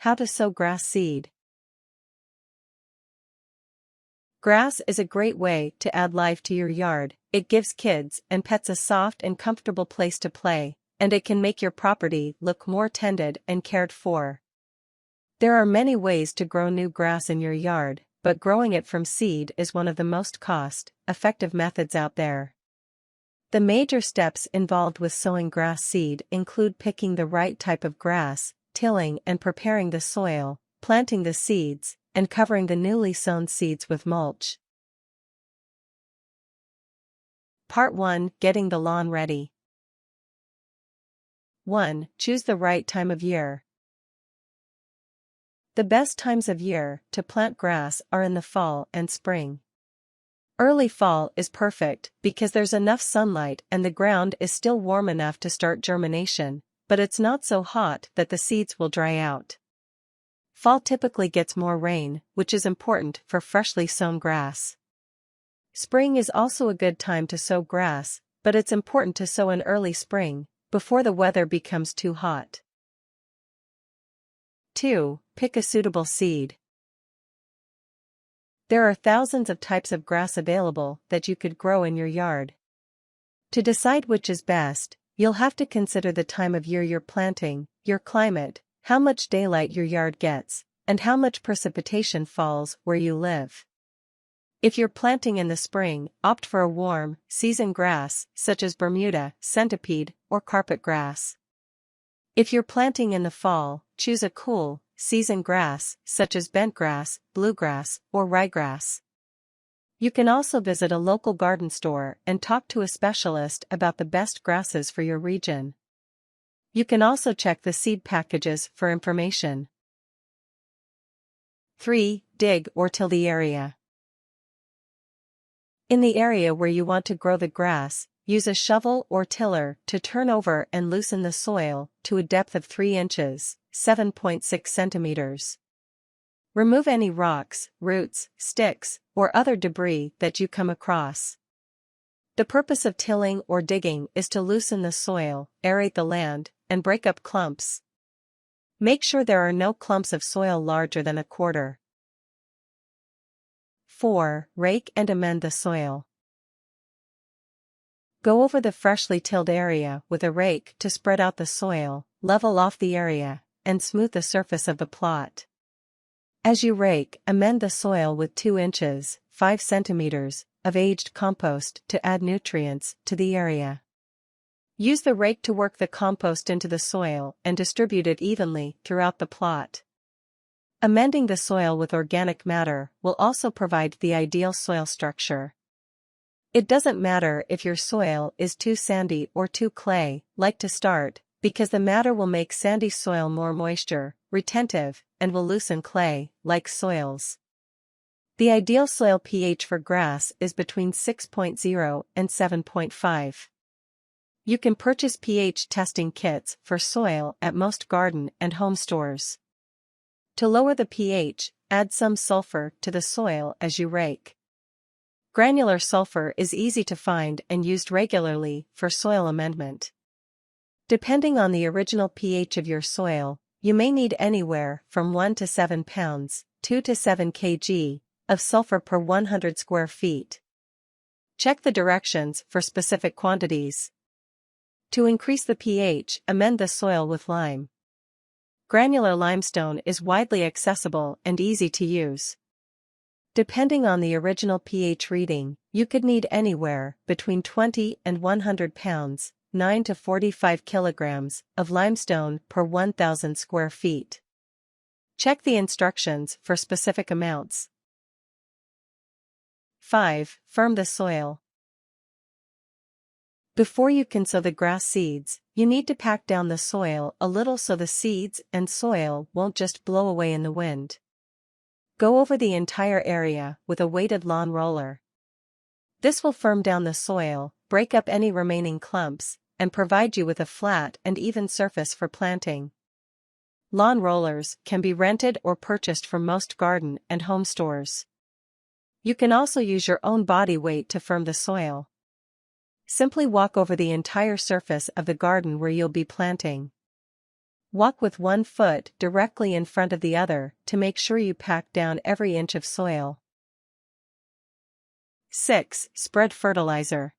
How to sow grass seed. Grass is a great way to add life to your yard. It gives kids and pets a soft and comfortable place to play, and it can make your property look more tended and cared for. There are many ways to grow new grass in your yard, but growing it from seed is one of the most cost-effective methods out there. The major steps involved with sowing grass seed include picking the right type of grass, tilling and preparing the soil, planting the seeds, and covering the newly sown seeds with mulch. Part 1: Getting the lawn ready. 1. Choose the right time of year. The best times of year to plant grass are in the fall and spring. Early fall is perfect because there's enough sunlight and the ground is still warm enough to start germination, but it's not so hot that the seeds will dry out. Fall typically gets more rain, which is important for freshly sown grass. Spring is also a good time to sow grass, but it's important to sow in early spring, before the weather becomes too hot. 2. Pick a suitable seed. There are thousands of types of grass available that you could grow in your yard. To decide which is best, you'll have to consider the time of year you're planting, your climate, how much daylight your yard gets, and how much precipitation falls where you live. If you're planting in the spring, opt for a warm, season grass, such as Bermuda, centipede, or carpet grass. If you're planting in the fall, choose a cool, season grass, such as bentgrass, bluegrass, or ryegrass. You can also visit a local garden store and talk to a specialist about the best grasses for your region. You can also check the seed packages for information. 3. Dig or till the area. In the area where you want to grow the grass, use a shovel or tiller to turn over and loosen the soil to a depth of 3 inches, 7.6 centimeters. Remove any rocks, roots, sticks, or other debris that you come across. The purpose of tilling or digging is to loosen the soil, aerate the land, and break up clumps. Make sure there are no clumps of soil larger than a quarter. 4. Rake and amend the soil. Go over the freshly tilled area with a rake to spread out the soil, level off the area, and smooth the surface of the plot. As you rake, amend the soil with 2 inches, 5 centimeters, of aged compost to add nutrients to the area. Use the rake to work the compost into the soil and distribute it evenly throughout the plot. Amending the soil with organic matter will also provide the ideal soil structure. It doesn't matter if your soil is too sandy or too clay-like to start, because the matter will make sandy soil more moisture retentive and will loosen clay-like soils. The ideal soil pH for grass is between 6.0 and 7.5. You can purchase pH testing kits for soil at most garden and home stores. To lower the pH, add some sulfur to the soil as you rake. Granular sulfur is easy to find and used regularly for soil amendment. Depending on the original pH of your soil, you may need anywhere from 1 to 7 pounds, 2 to 7 kg, of sulfur per 100 square feet. Check the directions for specific quantities. To increase the pH, amend the soil with lime. Granular limestone is widely accessible and easy to use. Depending on the original pH reading, you could need anywhere between 20 and 100 pounds, 9 to 45 kilograms, of limestone per 1,000 square feet. Check the instructions for specific amounts. 5. Firm the soil. Before you can sow the grass seeds, you need to pack down the soil a little so the seeds and soil won't just blow away in the wind. Go over the entire area with a weighted lawn roller. This will firm down the soil, break up any remaining clumps, and provide you with a flat and even surface for planting. Lawn rollers can be rented or purchased from most garden and home stores. You can also use your own body weight to firm the soil. Simply walk over the entire surface of the garden where you'll be planting. Walk with one foot directly in front of the other to make sure you pack down every inch of soil. 6. Spread fertilizer.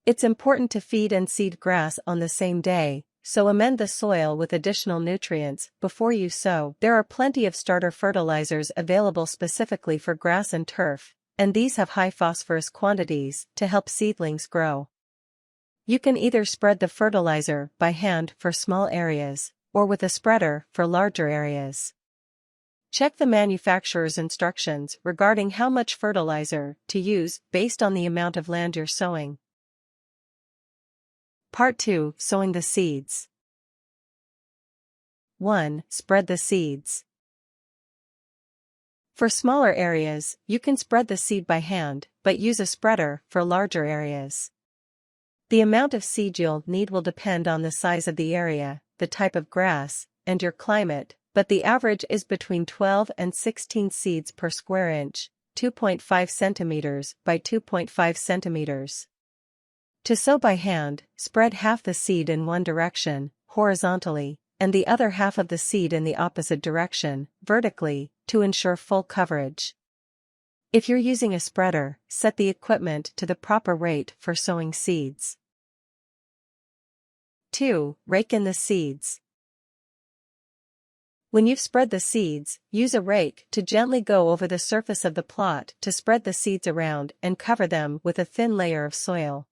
It's important to feed and seed grass on the same day, so amend the soil with additional nutrients before you sow. There are plenty of starter fertilizers available specifically for grass and turf, and these have high phosphorus quantities to help seedlings grow. You can either spread the fertilizer by hand for small areas, or with a spreader for larger areas. Check the manufacturer's instructions regarding how much fertilizer to use based on the amount of land you're sowing. Part 2. Sowing the seeds. 1. Spread the seeds. For smaller areas, you can spread the seed by hand, but use a spreader for larger areas. The amount of seed you'll need will depend on the size of the area, the type of grass, and your climate, but the average is between 12 and 16 seeds per square inch, 2.5 centimeters by 2.5 centimeters. To sow by hand, spread half the seed in one direction, horizontally, and the other half of the seed in the opposite direction, vertically, to ensure full coverage. If you're using a spreader, set the equipment to the proper rate for sowing seeds. 2. Rake in the seeds. When you've spread the seeds, use a rake to gently go over the surface of the plot to spread the seeds around and cover them with a thin layer of soil.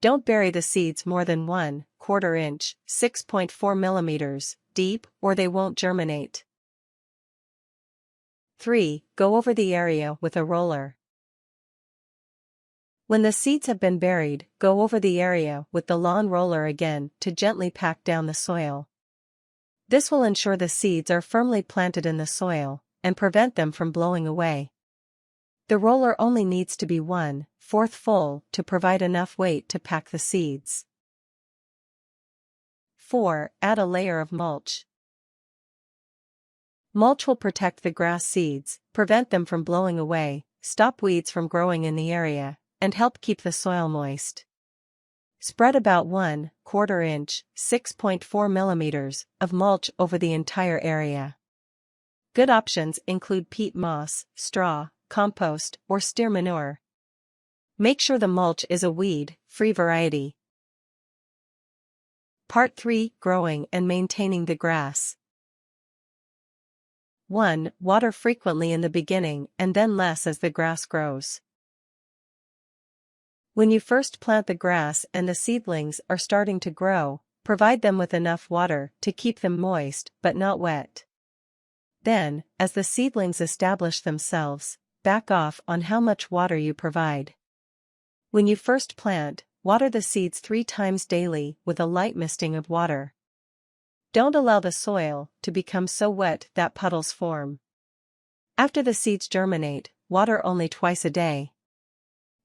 Don't bury the seeds more than 1/4 inch, 6.4 millimeters, deep, or they won't germinate. 3. Go over the area with a roller. When the seeds have been buried, go over the area with the lawn roller again to gently pack down the soil. This will ensure the seeds are firmly planted in the soil and prevent them from blowing away. The roller only needs to be 1/4 full to provide enough weight to pack the seeds. 4. Add a layer of mulch. Mulch will protect the grass seeds, prevent them from blowing away, stop weeds from growing in the area, and help keep the soil moist. Spread about 1/4 inch, 6.4 millimeters, of mulch over the entire area. Good options include peat moss, straw, compost, or steer manure. Make sure the mulch is a weed-free variety. Part 3. Growing and maintaining the grass. 1. Water frequently in the beginning and then less as the grass grows. When you first plant the grass and the seedlings are starting to grow, provide them with enough water to keep them moist but not wet. Then, as the seedlings establish themselves, back off on how much water you provide. When you first plant, water the seeds 3 times daily with a light misting of water. Don't allow the soil to become so wet that puddles form. After the seeds germinate, water only twice a day.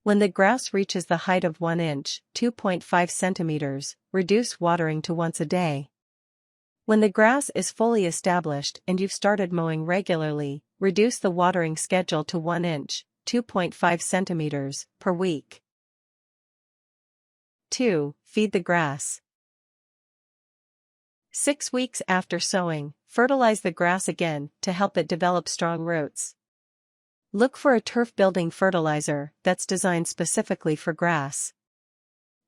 When the grass reaches the height of 1 inch, 2.5 centimeters, reduce watering to once a day. When the grass is fully established and you've started mowing regularly, reduce the watering schedule to 1 inch, 2.5 centimeters, per week. 2. Feed the grass. 6 weeks after sowing, fertilize the grass again to help it develop strong roots. Look for a turf-building fertilizer that's designed specifically for grass.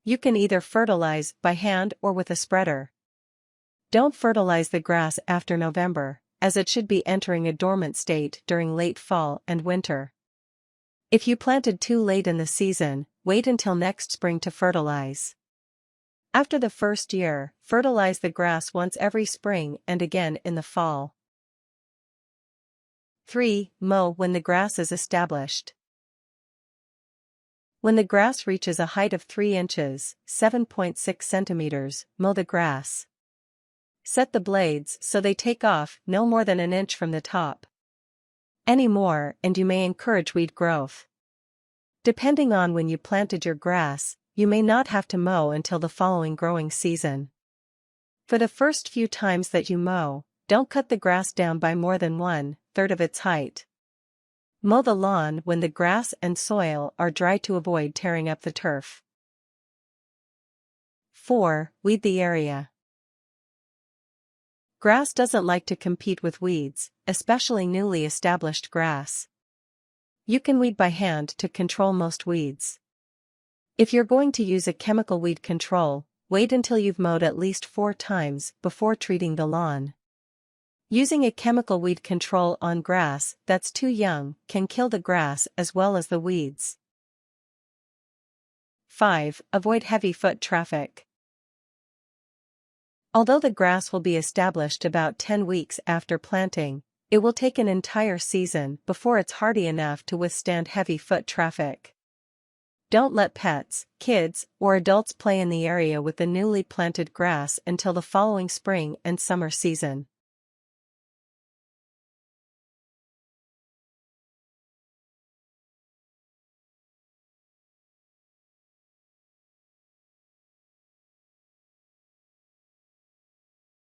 You can either fertilize by hand or with a spreader. Don't fertilize the grass after November, as it should be entering a dormant state during late fall and winter. If you planted too late in the season, wait until next spring to fertilize. After the first year, fertilize the grass once every spring and again in the fall. 3. Mow when the grass is established. When the grass reaches a height of 3 inches, 7.6 centimeters, mow the grass. Set the blades so they take off no more than 1 inch from the top. Any more and you may encourage weed growth. Depending on when you planted your grass, you may not have to mow until the following growing season. For the first few times that you mow, don't cut the grass down by more than 1/3 of its height. Mow the lawn when the grass and soil are dry to avoid tearing up the turf. 4. Weed the area. Grass doesn't like to compete with weeds, especially newly established grass. You can weed by hand to control most weeds. If you're going to use a chemical weed control, wait until you've mowed at least 4 times before treating the lawn. Using a chemical weed control on grass that's too young can kill the grass as well as the weeds. 5. Avoid heavy foot traffic. Although the grass will be established about 10 weeks after planting, it will take an entire season before it's hardy enough to withstand heavy foot traffic. Don't let pets, kids, or adults play in the area with the newly planted grass until the following spring and summer season.